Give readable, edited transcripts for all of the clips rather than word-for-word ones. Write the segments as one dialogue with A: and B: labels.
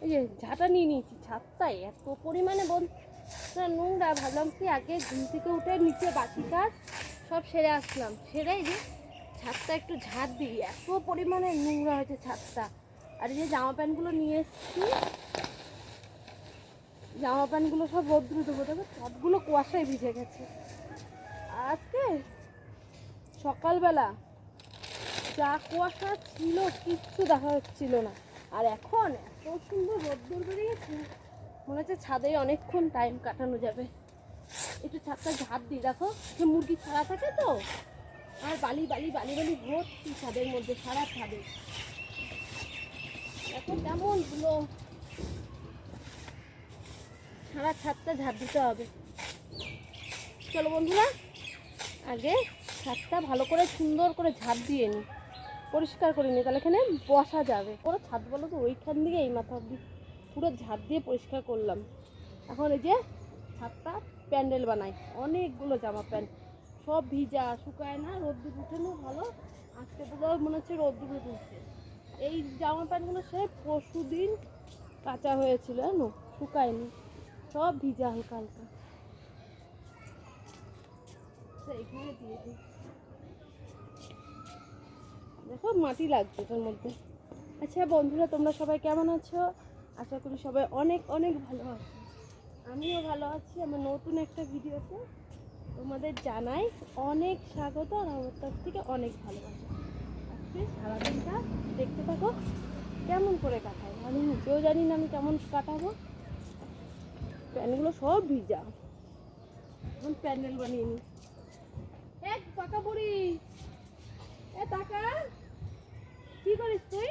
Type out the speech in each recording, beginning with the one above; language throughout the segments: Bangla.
A: এই যে ঝাঁটা নিয়ে নিয়েছি, ছাদটায় এত পরিমাণে নোংরা। ভাবলাম কি আগে ঘুম থেকে উঠে নিচে বাকি কাজ সব সেরে আসলাম, সেরে যে ছাদটা একটু ঝাঁট দিই, এত পরিমাণে নোংরা হয়েছে ছাদটা। আর এই যে জামা প্যান্টগুলো নিয়ে এসেছি, জামা প্যান্টগুলো সব রোদ্দুরে দেবো। দেখো ছাদগুলো কুয়াশায় ভিজে গেছে। আজকে সকালবেলা যা কুয়াশা ছিল কিচ্ছু দেখা হচ্ছিল না, আর এখন এত সুন্দর রোদ্দুর বেরিয়েছে, মনে হচ্ছে ছাদে অনেকক্ষণ টাইম কাটানো যাবে। একটু ছাদটা ঝাঁট দিই, দেখো যে মুরগি ছাড়া থাকে তো, আর বালি বালি বালি বালি ভর্তি ছাদের মধ্যে, সারা ছাদে এখন কেমন হলো। সারা ছাদটা ঝাঁট দিতে হবে। চলো বন্ধুরা, আগে ছাদটা ভালো করে সুন্দর করে ঝাঁট দিয়ে নিই, পরিষ্কার করে নিই, তাহলে এখানে বসা যাবে। পুরো ছাদ বলো তো ওইখান দিয়ে এই মাথা অব্দি পুরো ঝাঁট দিয়ে পরিষ্কার করলাম। এখন এই যে ছাদটা প্যান্ডেল বানাই, অনেকগুলো জামা প্যান্ট সব ভিজা, শুকায় না, রোদ্দুর উঠেনো ভালো। আজকে পুরো মনে হচ্ছে রোদ্দুর উঠেছে। এই জামা প্যান্টগুলো সে পরশু দিন কাঁচা হয়েছিল, জানো, শুকায়নি, সব ভিজা হালকা হালকা। এখানে দিয়ে দিই, দেখো মাটি লাগছে তোর মধ্যে। আচ্ছা বন্ধুরা, তোমরা সবাই কেমন আছো? আশা করি সবাই অনেক অনেক ভালো আছো। আমিও ভালো আছি। আমার নতুন একটা ভিডিওতে তোমাদের জানাই অনেক স্বাগত, আর আমার তরফ থেকে অনেক ভালোবাসা। আজকে সারাদিনটা দেখতে থাকো কেমন করে কাটাই, আমি নিজেও জানি না আমি কেমন কাটাবো। প্যান্টগুলো সব ভিজা, এখন প্যান্ডেল বানিয়ে নিই। এক পাকা বুড়ি, এ টাকা কি করিস তুই?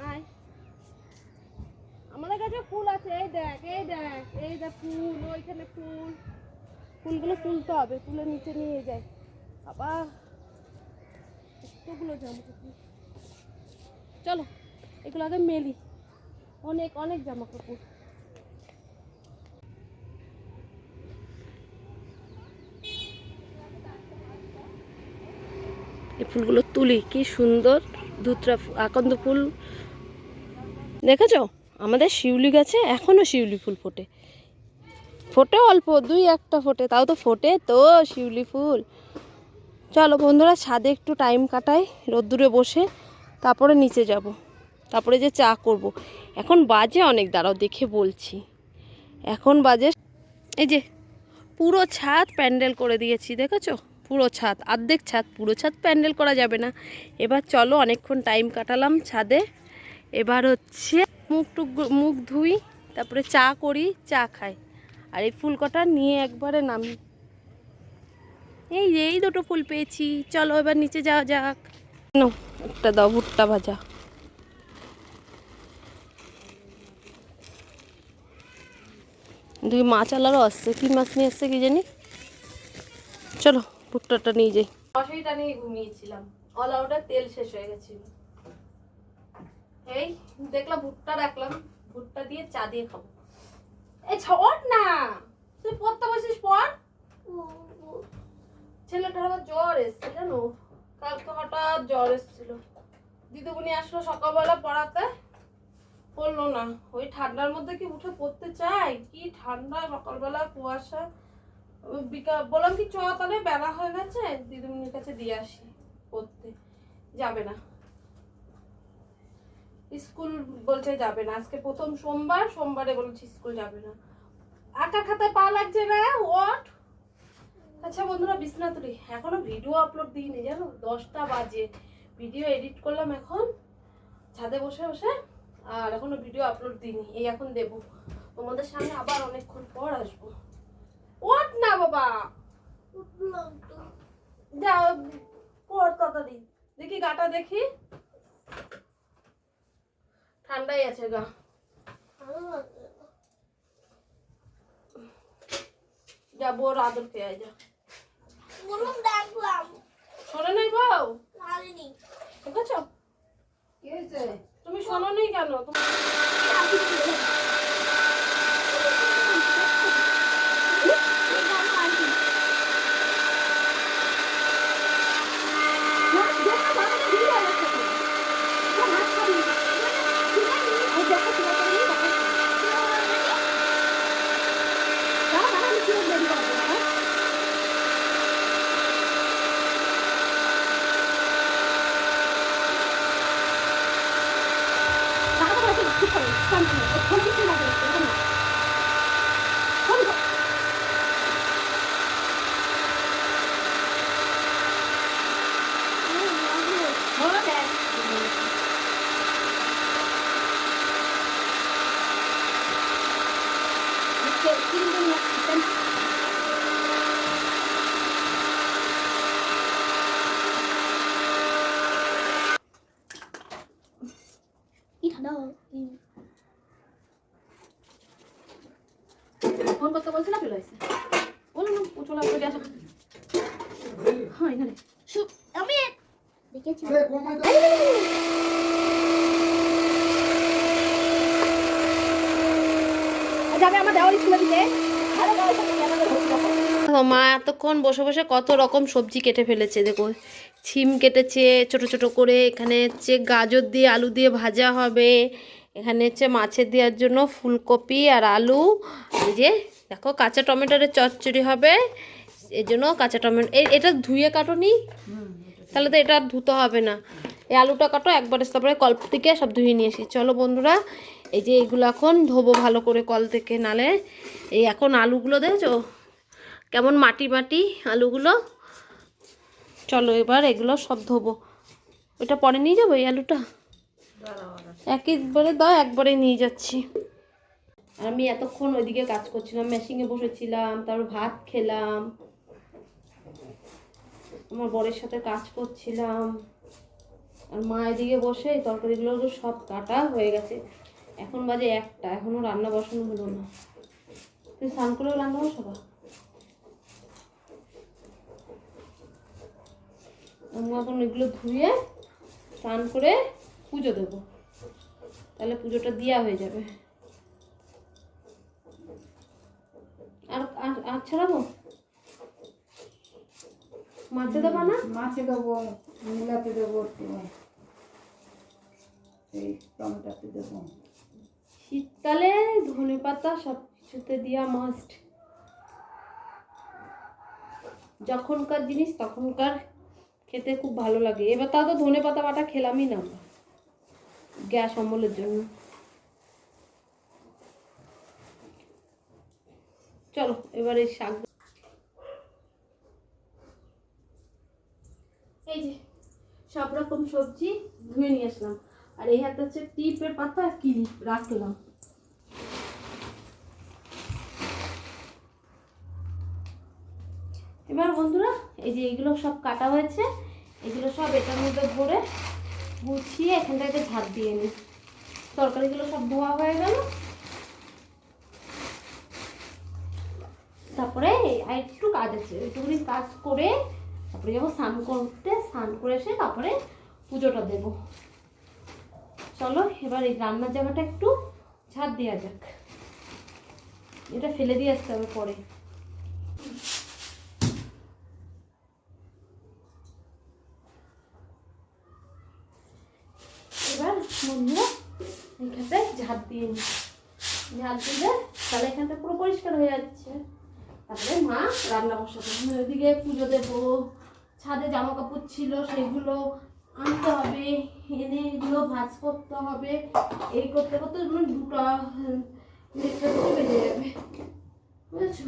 A: আয়, আমাদের কাছে ফুল আছে, এই দেখ এই দেখ এই দেখ ফুল, ওইখানে ফুল, ফুলগুলো তুলতে হবে, তুলে নিচে নিয়ে যাই। বাবা কতগুলো জামা কাপড়, চলো এগুলো আগে মেলি, অনেক অনেক জামা কাপড়। এই ফুলগুলো তুলি, কি সুন্দর ধুতরা আকন্দ ফুল। দেখেছো আমাদের শিউলি গাছে এখনো শিউলি ফুল ফোটে, ফোটে অল্প দুই একটা ফোটে, তাও তো ফোটে তো শিউলি ফুল। চলো বন্ধুরা, ছাদে একটু টাইম কাটাই রোদ্দুরে বসে, তারপরে নিচে যাব, তারপরে যে চা করব। এখন বাজে অনেক, দাঁড়াও দেখে বলছি, এখন বাজে এই যে পুরো ছাদ প্যান্ডেল করে দিয়েছি, দেখেছো পুরো ছাদ, অর্ধেক ছাদ, পুরো ছাদ প্যান্ডেল করা যাবে না। এবার চলো, অনেকক্ষণ টাইম কাটালাম ছাদে, এবার হচ্ছে মুখ ধুই, তারপরে চা করি, চা খাই, আর এই ফুল কটা নিয়ে একবারে নামি। এই দুটো ফুল পেয়েছি, চলো এবার নিচে যাওয়া যাক। নাও একটা দাও ভুট্টা ভাজা। দুই মাছ আলারও আসছে, কি মাছ নিয়ে আসছে কি জানি। চলো ভুট্টাটা নিয়ে যাই। মশারিটা নিয়ে ঘুমিয়েছিলাম, অলাউটার তেল শেষ হয়ে গেছিল। এই দেখলাম ভুট্টা রাখলাম, ভুট্টা দিয়ে চা দিয়ে খাবো। এই ছট না, তুই পড়তে বসিস, পড়। ছেলেটার আবার জ্বর এসছে জানো, কালকে হঠাৎ জ্বর এসেছিল। দিদিমণি আসলো সকালবেলা পড়াতে, পড়লো না, ওই ঠান্ডার মধ্যে কি উঠে পড়তে চাই, কি ঠান্ডা, সকালবেলা কুয়াশা। বিকাল বললাম কি চ তাহলে বেলা হয়ে গেছে, দিদিমণির কাছে দিয়ে আসি, পড়তে যাবে না, স্কুল বলছে যাবে না, আজকে প্রথম সোমবার, সোমবারে বলছে স্কুল যাবে না। আঁকা খাতায় পা লাগছে না, ওঠ। আচ্ছা বন্ধুরা, বিছনা তুলি, এখনো ভিডিও আপলোড দিইনি জানো, 10টা বাজে, ভিডিও এডিট করলাম এখন ছাদে বসে বসে, আর এখনো ভিডিও আপলোড দিইনি, এই এখন দেবো তোমাদের সামনে, আবার অনেকক্ষণ পর আসবো। ওঠ না বাবা, যাও পড় তাড়াতাড়ি, দেখি গাটা দেখি, ঠান্ডাই আছে গা। যাবো ওর আদর পেয়ে যা, শোনো নাই বউ, ঠিক আছে? তুমি শোনো নি কেন? ফোন করতে বলছিল চলে আসছে বলুন চলে আসবে আসা হ্যাঁ এখানে আমি দেখেছি যাবে আমার দেওয়ার স্কুলে দিতে মা এতক্ষণ বসে বসে কত রকম সবজি কেটে ফেলেছে দেখো ছিম কেটেছে ছোট ছোট করে এখানে হচ্ছে গাজর দিয়ে আলু দিয়ে ভাজা হবে এখানে হচ্ছে মাছের দেওয়ার জন্য ফুলকপি আর আলু এই যে দেখো কাঁচা টমেটোর চচ্চড়ি হবে এই জন্য কাঁচা টমেটো এটা ধুয়ে কাটোনি তাহলে তো এটা ধুতে হবে না এই আলুটা কাটো একবারে তারপরে কল থেকে সব ধুয়ে নিয়ে এসি চলো বন্ধুরা এই যে এইগুলো এখন ধোবো ভালো করে কল থেকে নালে এই এখন আলুগুলো দেখছো কেমন মাটি মাটি আলুগুলো চলো এবার এগুলো সব ধোবো ওইটা পরে নিয়ে যাবো এই আলুটা একবারে দাও একবারে নিয়ে যাচ্ছি আর আমি এতক্ষণ ওইদিকে কাজ করছিলাম মেশিনে বসেছিলাম তারপর ভাত খেলাম আমার বরের সাথে কাজ করছিলাম আর মা এদিকে বসে তরকারিগুলো সব কাটা হয়ে গেছে এখন বাজে 1টা এখনো রান্না বসানো হলো না তুই স্নান করেও রান্না বসাবা আমি এখন এগুলো ধুয়ে স্নান করে পুজো দেবো তাহলে পুজোটা দেওয়া হয়ে যাবে আর আর ছাড়াবো মাছে দেবো না
B: মাছে দেবো মূলাতে দেবো এই টমেটোতে দেবো
A: শীতকালে ধনেপাতা সব কিছুতে দেওয়া মাস্ট যখনকার জিনিস তখনকার খেতে খুব ভালো লাগে এবার তাও তো ধনেপাতা বাটা খেলামই না গ্যাস অম্বলের জন্য চলো এবার এই শাক এই যে সব রকম সবজি ধুয়ে নিয়ে আসলাম আর এই হাতে হচ্ছে টিপের পাতা কিলি রাখলাম এবার বন্ধুরা এই যে এগুলো সব কাটা হয়েছে এগুলো সব এটার মধ্যে ভরে গুছিয়ে এখানটাতে ঝাড় দিয়ে নিই তরকারিগুলো সব ধোয়া হয়ে গেল তারপরে আর একটু কাজ আছে একটুখানি কাজ করে তারপরে যাবো স্নান করতে স্নান করে এসে তারপরে পুজোটা দেব চলো এবার এই রান্নার জায়গাটা একটু ঝাড় দেওয়া যাক এটা ফেলে দিয়ে আসতে হবে পরে এবার বন্ধুরা এইখানটায় ঝাড় দিয়ে নিই ঝাড় দিলে তাহলে এখানটা পুরো পরিষ্কার হয়ে যাচ্ছে তারপরে মা রান্না বসাতে ওইদিকে পুজো দেবো ছাদে জামা কাপড় ছিল সেগুলো আনতে হবে এনে এগুলো ভাঁজ করতে হবে এই করতে করতে 2টা বেজে যাবে বুঝেছো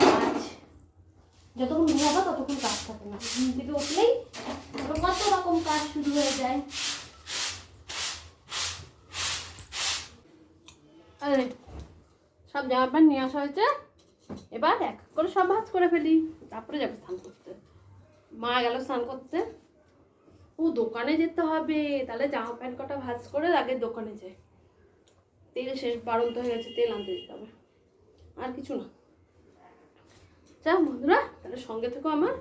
A: কাজ যতক্ষণ ঘুমাবো ততক্ষণ কাজ থাকে না ঘুম থেকে উঠলেই কত রকম কাজ শুরু হয়ে যায় আরে সব জামা প্যান্ট নিয়ে আসা হয়েছে এবার এক করে সব ভাঁজ করে ফেলি তারপরে যাবে স্নান করতে মা গেল স্নান করতে ও দোকানে যেতে হবে তাহলে জামা প্যান্ট কটা ভাঁজ করে আগে দোকানে যাই তেল শেষ বাড়ন্ত হয়ে গেছে তেল আনতে যেতে হবে আর কিছু না যা বন্ধুরা তাহলে সঙ্গে থেকেও আমার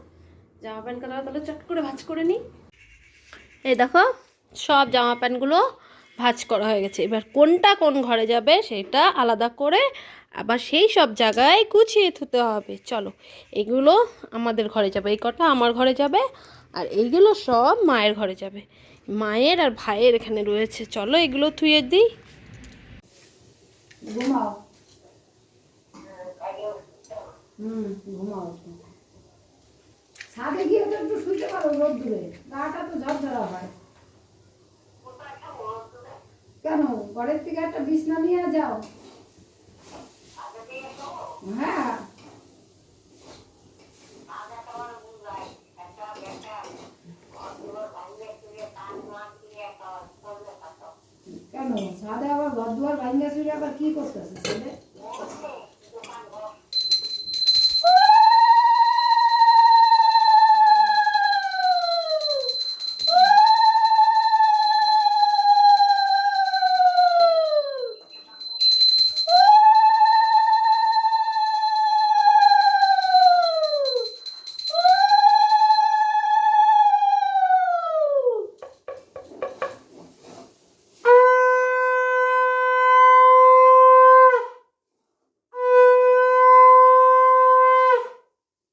A: জামা প্যান্ট কাটা তাহলে চট করে ভাঁজ করে নিই এই দেখো সব জামা প্যান্টগুলো ভাঁজ করা হয়ে গেছে এবার কোনটা কোন ঘরে যাবে সেটা আলাদা করে আবার সেই সব জায়গায় গুছিয়ে থুতে হবে চলো এগুলো আমাদের ঘরে যাবে এই কটা আমার ঘরে যাবে আর এইগুলো সব মায়ের ঘরে যাবে মায়ের আর ভাইয়ের এখানে রয়েছে চলো এগুলো থুয়ে দিই
B: ঘুমাও ঘুমাও ছাদে গিয়ে তো একটু শুতে পারো রোদ দূরে গাটা তো ঝরঝরা হয় কেন ঘরের থেকে একটা বিছনা নিয়ে যাও। হ্যাঁ কেন সাদে আবার ঘর দুয়ার ভাঙ্গা চুরি আবার কি করতেছে ছেলে?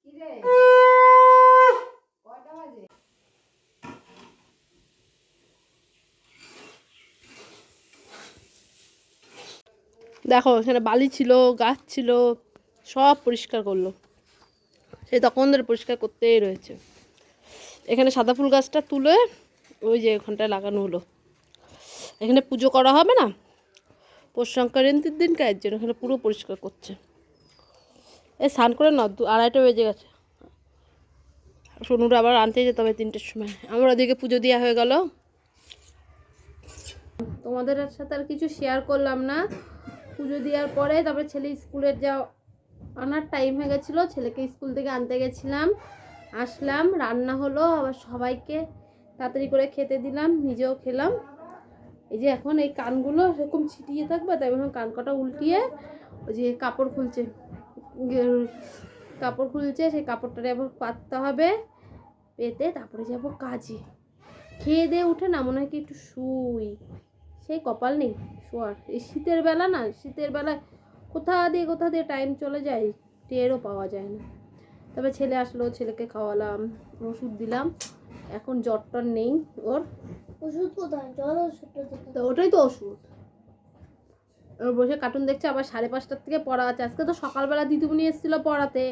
B: কি রে কয়টা বাজে?
A: দেখো এখানে বালি ছিল, গাছ ছিল, সব পরিষ্কার করলো। সেই তখন ধরে পরিষ্কার করতেই রয়েছে। এখানে সাদা ফুল গাছটা তুলে ওই যে ওখানটায় লাগানো হলো। এখানে পুজো করা হবে না পৌষ সংক্রান্তির দিন, কাজের জন্য এখানে পুরো পরিষ্কার করছে। এই স্নান করে না 2:30 বেজে গেছে। সোনুরা আবার আনতে যেতে হবে 3টের সময়। আমার ওদিকে পুজো দেওয়া হয়ে গেল। তোমাদের সাথে আর কিছু শেয়ার করলাম না। পুজো দেওয়ার পরে তারপরে ছেলে স্কুলের আনার টাইম হয়ে গেছিলো, ছেলেকে স্কুল থেকে আনতে গেছিলাম, আসলাম, রান্না হলো, আবার সবাইকে তাড়াতাড়ি করে খেতে দিলাম, নিজেও খেলাম। এই যে এখন এই কানগুলো এরকম ছিটিয়ে থাকবে, তাই এখন কান কটা উল্টিয়ে ওই যে কাপড় খুলছে, সেই কাপড়টারে আবার পাততে হবে, পেতে তারপরে যাবো কাজে। খেয়ে দিয়ে উঠে না মনে হয় কি একটু শুই, সেই কপাল নেই শোয়ার। এই শীতের বেলা না, শীতের বেলায় কোথা দিয়ে টাইম চলে যায় টেরও পাওয়া যায় না। তবে ছেলে আসলো, ছেলেকে খাওয়ালাম, ওষুধ দিলাম, এখন জ্বরটর নেই ওর।
C: ওষুধ কোথায়? জ্বর ওষুধটা
A: তো ওটাই তো ওষুধ। ওর বসে কার্টুন দেখছে, আবার 5:30টার থেকে পড়া আছে। আজকে তো সকালবেলা দিদিমণি এসেছিলো পড়াতে,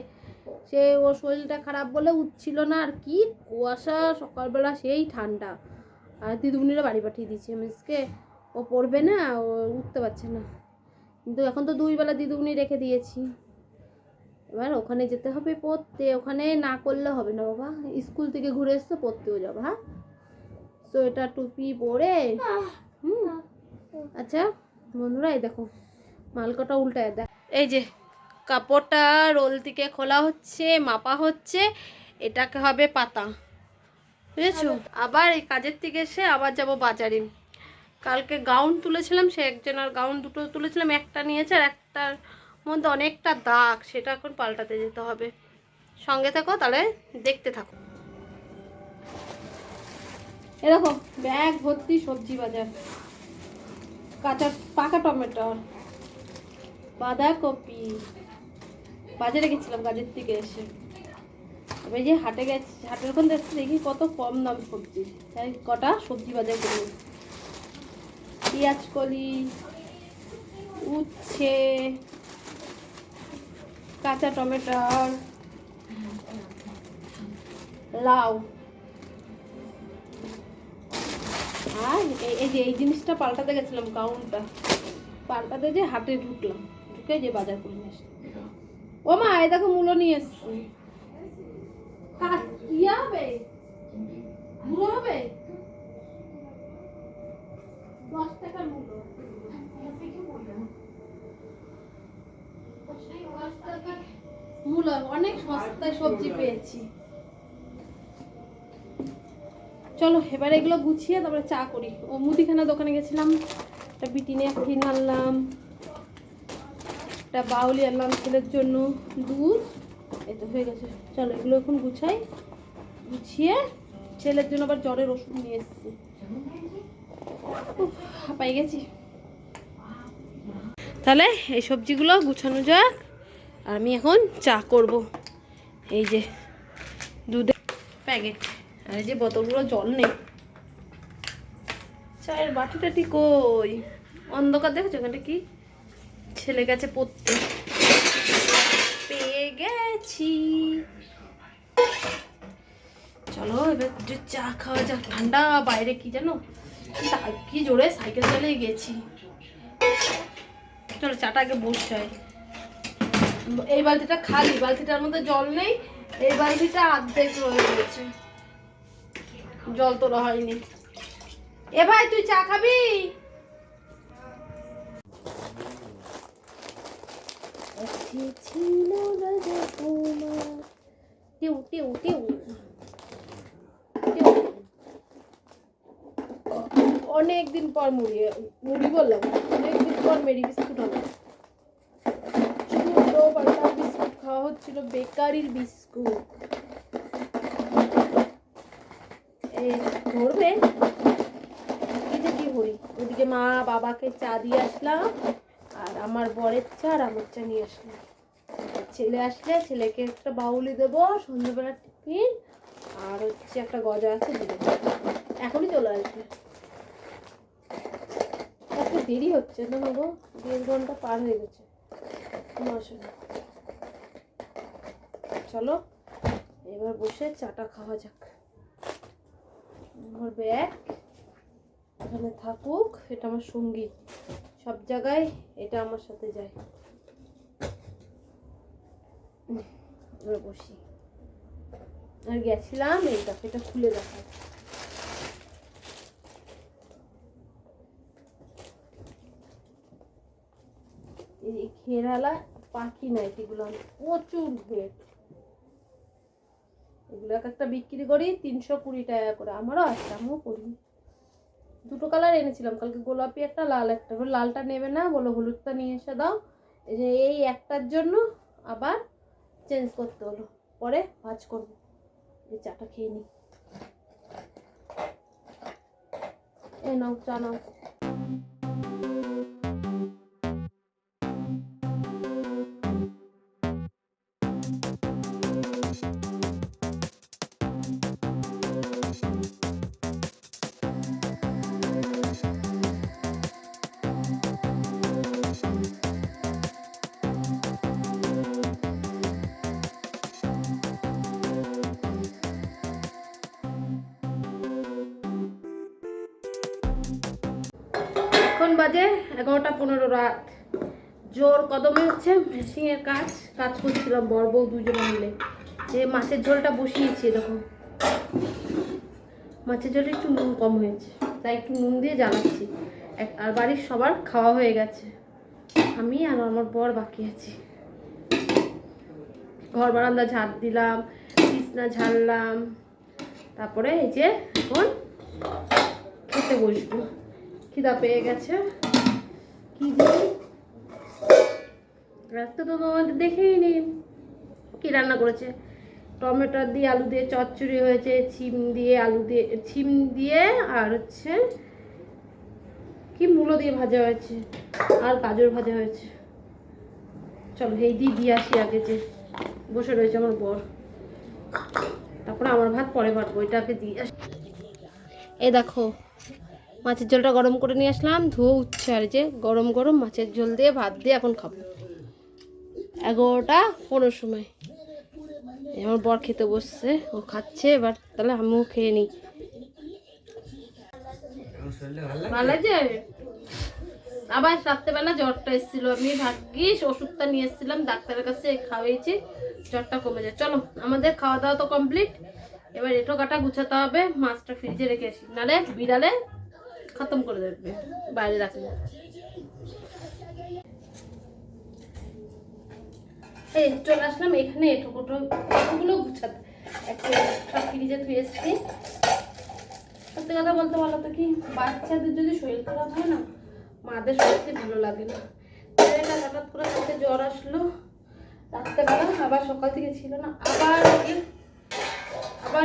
A: সে ওর শরীরটা খারাপ বলে উঠছিল না, আর কি কুয়াশা সকালবেলা, সেই ঠান্ডা। আর দিদিমণিরা বাড়ি পাঠিয়ে দিয়েছে মিসকে, ও পড়বে না, ও উঠতে পারছে না। কিন্তু এখন তো 2 বেলা দিদিমণি রেখে দিয়েছি, এবার ওখানে যেতে হবে পড়তে। ওখানে না করলে হবে না বাবা, স্কুল থেকে ঘুরে এসছে, পড়তেও যাবো। হ্যাঁ, সোয়েটার টুপি পরে। আচ্ছা বন্ধুরা, এই দেখো মালকটা উল্টায় দেখ। এই যে কাপড়টা রোল থেকে খোলা হচ্ছে, মাপা হচ্ছে, এটাকে হবে পাতা, বুঝেছো? আবার এই কাজের থেকে এসে আবার যাব বাজারে। কালকে গাউন তুলেছিলাম, সে একজনের গাউন 2টো তুলেছিলাম, একটা নিয়েছে আর একটার মধ্যে অনেকটা দাগ, সেটা এখন পাল্টাতে যেতে হবে। সঙ্গে থাকো, তাহলে দেখতে থাকো। এরকম ব্যাগ ভর্তি সবজি বাজার, পাকা টমেটো, বাঁধাকপি। বাজারে গেছিলাম কাজের থেকে এসে, এবার যে হাটে গেছি, হাটের ওখান দেখছি, দেখি কত কম দাম সবজি, তাই কটা সবজি বাজার করে পেঁয়াজ কলি, উচ্ছে, কাঁচা টমেটোর, লাউ। আর এই যে এই জিনিসটা পাল্টাতে গেছিলাম, গাউনটা পাল্টাতে যে হাটে ঢুকলাম, ঢুকে যে বাজার করে নিয়ে আসলাম। ও মা, এই দেখো মূলো নিয়ে এসছি। কি হবে? মূলো হবে 10 টাকার মূলো। মূলো অনেক সস্তায় সবজি পেয়েছি। চলো এবার এগুলো গুছিয়ে তারপরে চা করি। ও মুদিখানা দোকানে গেছিলাম, একটা বিটিনে কিনে আনলাম, একটা বাউলি আনলাম ছেলের জন্য, দুধ, এই তো হয়ে গেছে। চলো এগুলো এখন গুছাই, গুছিয়ে ছেলের জন্য আবার জ্বরের ওষুধ নিয়ে এসেছি, হাঁপাই গেছি। তাহলে এই সবজিগুলো গুছানো যাক, আর আমি এখন চা করব। এই যে দুধের প্যাকেট, আর এই যে বোতলগুলো জল নেই, চায়ের বাটি টাটি কই, অন্ধকার দেখেছো ওখানটা কি, ছেলে গেছে পড়তে, পেয়ে গেছি। চলো এবার চা খাওয়া যাক, ঠান্ডা বাইরে কি জানো কি জোরে সাইকেল চালিয়ে গেছি। চলো চাটা আগে বসাই। এই বালতিটা খালি, বালতিটার মধ্যে জল নেই, এই বালতিটা অর্ধেক রয়ে গেছে, জল তোলা হয়নি। এ ভাই তুই চা খাবি? টিউ টিউ টিউ টিউ। অনেকদিন পর মুড়ি বললাম, অনেকদিন পর মেরি বিস্কুট হলো। ছোট পাল্টা বিস্কুট খাওয়া হচ্ছিল, বেকারির বিস্কুট। এই ধরবে কি হই। ওদিকে মা বাবাকে চা দিয়ে আসলাম, আর আমার বরের চা আর আমার চা নিয়ে আসলাম। ছেলে আসলে ছেলেকে একটা বাউলি দেবো সন্ধ্যাবেলার টিফিন, আর হচ্ছে একটা গজা আছে দেবো। এখনই চলে আসবে। একটু দেরি হচ্ছে না গো, 1.5 ঘন্টা পার হয়ে গেছে। চলো এবার বসে চাটা খাওয়া যাক। আমার ব্যাগ এখানে থাকুক, এটা আমার সঙ্গী, সব জায়গায় এটা আমার সাথে যায়। এবার বসি। আর গেছিলাম এই এটা খুলে দেখা, এই খেরালা পাখি নাইটিগুলো প্রচুর ভেট। এগুলো একটা বিক্রি করি 320 টাকা করে। আমারও আছে, আমিও করি। দুটো কালার এনেছিলাম কালকে, গোলাপি একটা, লাল একটা। লালটা নেবে না বলো, হলুদটা নিয়ে এসে দাও। এই যে এই একটার জন্য আবার চেঞ্জ করতে হলো, পরে ভাজ করবো। এই চাটা খেয়ে নি। এই নাও চা নাও। এখন বাজে 11:15 রাত। জোর কদমে হচ্ছে মেশিনের কাজ করছিলাম বর বউ দুজনে মিলে। যে মাছের ঝোলটা বসিয়েছি, দেখো মাছের ঝোলটা একটু নুন কম হয়েছে, তাই একটু নুন দিয়ে জ্বালাচ্ছি। আর বাড়ির সবার খাওয়া হয়ে গেছে, আমি আর আমার বর বাকি আছি। ঘর বারান্দা ঝাড় দিলাম, বিছনা ঝাড়লাম, তারপরে এই যে এখন খেতে বসবো। খিদা পেয়ে গেছে। কি দিই রাস্তা তো তোমাদের দেখেই নি কি রান্না করেছে। টমেটো দিয়ে আলু দিয়ে চচ্চড়ি হয়েছে, ছিম দিয়ে আলু দিয়ে, ছিম দিয়ে আর হচ্ছে কি মূলো দিয়ে ভাজা হয়েছে, আর গাজর ভাজা হয়েছে। চলো এই দিয়ে আসি আগে, যে বসে রয়েছে আমার বর। তারপরে আমার ভাত পরে পারবো, এটাকে দিয়ে আসি। এই দেখো মাছের ঝোলটা গরম করে নিয়ে আসলাম, ধুয়ে উঠছে। আর যে গরম গরম মাছের ঝোল দিয়ে ভাত দিয়ে এখন খাবো 11:15 সময়। আমার বর খেতে বসছে, ও খাচ্ছে। এবার তাহলে আমিও খেয়ে নিই। ভালো লাগছে। আবার রাত্রেবেলা জ্বরটা এসেছিল, আমি ভাগ্যিস ওষুধটা নিয়ে এসেছিলাম, ডাক্তারের কাছে খাওয়াইছি, জ্বরটা কমে যায়। চলো আমাদের খাওয়া দাওয়া তো কমপ্লিট। এবার এঁটো কাটা গুছাতে হবে, মাছটা ফ্রিজে রেখে আসি, নাহলে বিড়ালে খতম করে দেবে বাইরে রাখলে। এই চলে আসলাম এখানে এঁটোগুলো গুছাতে, একটা সব ফ্রিজে ধুয়ে এসেছি। সত্যি কথা বলতে বলো তো কি, বাচ্চাদের যদি শরীর খারাপ হয় না, মাদের সত্যি ভালো লাগে না। এটা হঠাৎ করে কালকে জ্বর আসলো রাত্রেবেলা, আবার সকাল থেকে ছিল না, আবার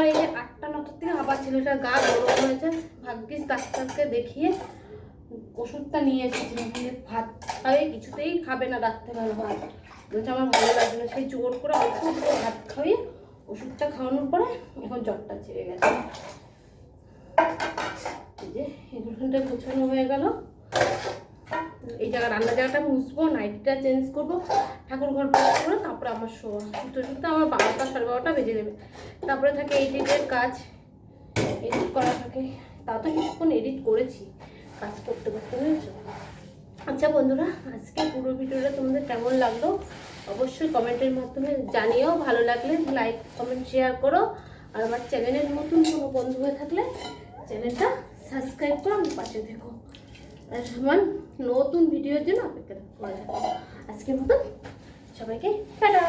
A: এই যে 8টা-9টার থেকে আবার ছেলেটা গা গরম হয়েছে। ভাগ্যিস ডাক্তারকে দেখিয়ে ওষুধটা নিয়ে এসেছিলাম। ভাত খাবে, কিছুতেই খাবে না রাত্রেবেলা ভাত, বলছে আমার ভালো লাগবে না। সেই জোর করে অল্প ভাত খাইয়ে ওষুধটা খাওয়ানোর পরে এখন জ্বরটা ছেড়ে গেছে। এই যে এগুলোটা গোছানো হয়ে গেল। এই জায়গা রান্নার জায়গাটা মুছবো, নাইটটা চেঞ্জ করবো, ঠাকুর ঘর পরিষ্কার করে তারপরে আমার শোয়া। শুতে আমার 12টা 12:30 বেজে যাবে। তারপরে থাকে এডিটের কাজ, এডিট করা থাকে, তাও তো কিছুক্ষণ এডিট করেছি কাজ করতে করতে, বুঝেছো? আচ্ছা বন্ধুরা, আজকে পুরো ভিডিওটা তোমাদের কেমন লাগলো অবশ্যই কমেন্টের মাধ্যমে জানিও। ভালো লাগলে লাইক কমেন্ট শেয়ার করো। আর আমার চ্যানেলের নতুন কোনো বন্ধু হয়ে থাকলে চ্যানেলটা সাবস্ক্রাইব করো, আমার পাশে থেকো। আর আমার নতুন ভিডিওর জন্য অপেক্ষা করে থাকো। আজকের মতো সবাইকে টাটা।